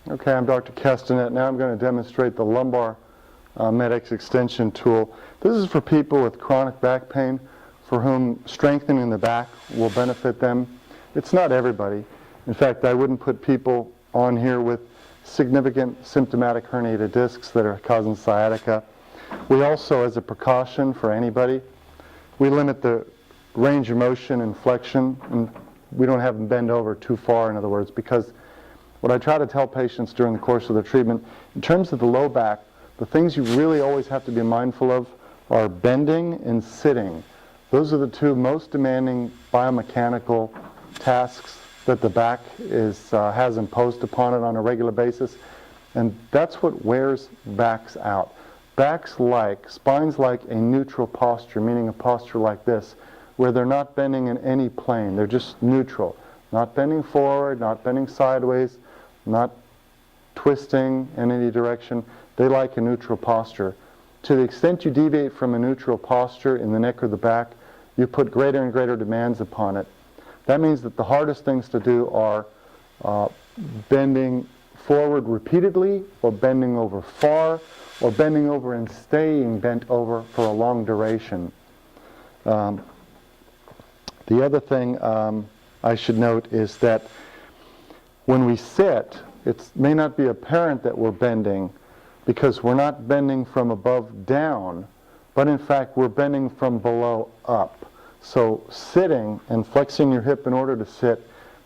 Okay, I'm Dr. Castanet. Now I'm going to demonstrate the lumbar Medx extension tool. This is for people with chronic back pain for whom strengthening the back will benefit them. It's not everybody. In fact, I wouldn't put people on here with significant symptomatic herniated discs that are causing sciatica. We also, as a precaution for anybody, we limit the range of motion and flexion, and we don't have them bend over too far, in other words, because what I try to tell patients during the course of their treatment, in terms of the low back, the things you really always have to be mindful of are bending and sitting. Those are the two most demanding biomechanical tasks that the back has imposed upon it on a regular basis, and that's what wears backs out. Spines like a neutral posture, meaning a posture like this, where they're not bending in any plane, they're just neutral. Not bending forward, not bending sideways, not twisting in any direction. They like a neutral posture. To the extent you deviate from a neutral posture in the neck or the back, you put greater and greater demands upon it. That means that the hardest things to do are bending forward repeatedly, or bending over far, or bending over and staying bent over for a long duration. The other thing I should note is that when we sit, it may not be apparent that we're bending because we're not bending from above down, but in fact we're bending from below up. So sitting and flexing your hip in order to sit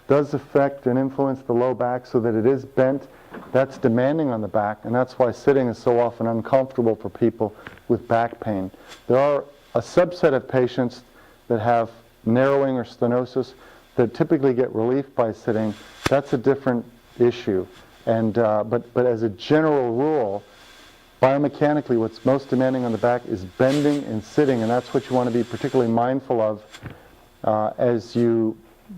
does affect and influence the low back so that it is bent. That's demanding on the back, and that's why sitting is so often uncomfortable for people with back pain. There are a subset of patients that have narrowing or stenosis that typically get relief by sitting. That's a different issue. And but as a general rule, biomechanically what's most demanding on the back is bending and sitting, and that's what you want to be particularly mindful of as you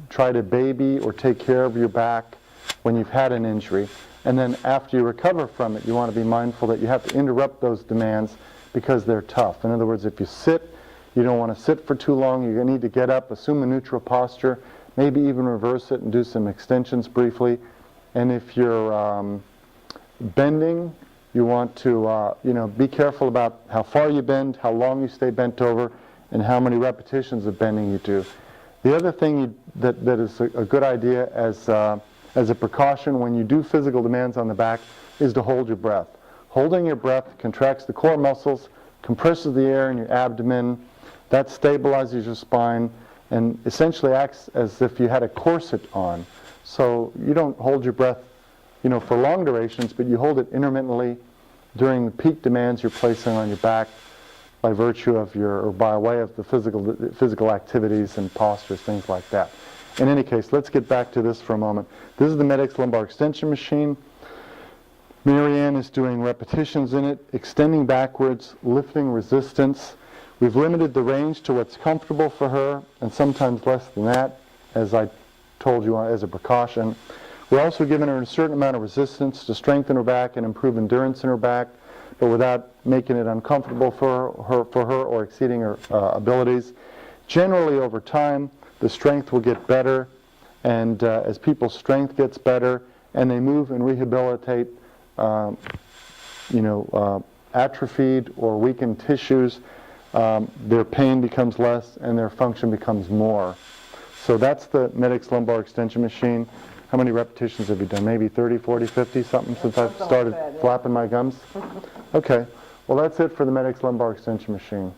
try to baby or take care of your back when you've had an injury. And then after you recover from it, you want to be mindful that you have to interrupt those demands because they're tough. In other words, if you sit, you don't want to sit for too long. You need to get up, assume a neutral posture, maybe even reverse it and do some extensions briefly. And if you're bending, you want to be careful about how far you bend, how long you stay bent over, and how many repetitions of bending you do. The other thing that is a good idea as a precaution when you do physical demands on the back is to hold your breath. Holding your breath contracts the core muscles, compresses the air in your abdomen. That stabilizes your spine and essentially acts as if you had a corset on. So you don't hold your breath, for long durations, but you hold it intermittently during the peak demands you're placing on your back by virtue of or by way of the physical activities and postures, things like that. In any case, let's get back to this for a moment. This is the Medx lumbar extension machine. Marianne is doing repetitions in it, extending backwards, lifting resistance. We've limited the range to what's comfortable for her, and sometimes less than that, as I told you as a precaution. We're also giving her a certain amount of resistance to strengthen her back and improve endurance in her back, but without making it uncomfortable for her or exceeding her abilities. Generally, over time, the strength will get better, and as people's strength gets better and they move and rehabilitate atrophied or weakened tissues, their pain becomes less and their function becomes more. So that's the Medx lumbar extension machine. How many repetitions have you done? Maybe 30, 40, 50, something since I've started flapping my gums? Okay. Well, that's it for the Medx lumbar extension machine.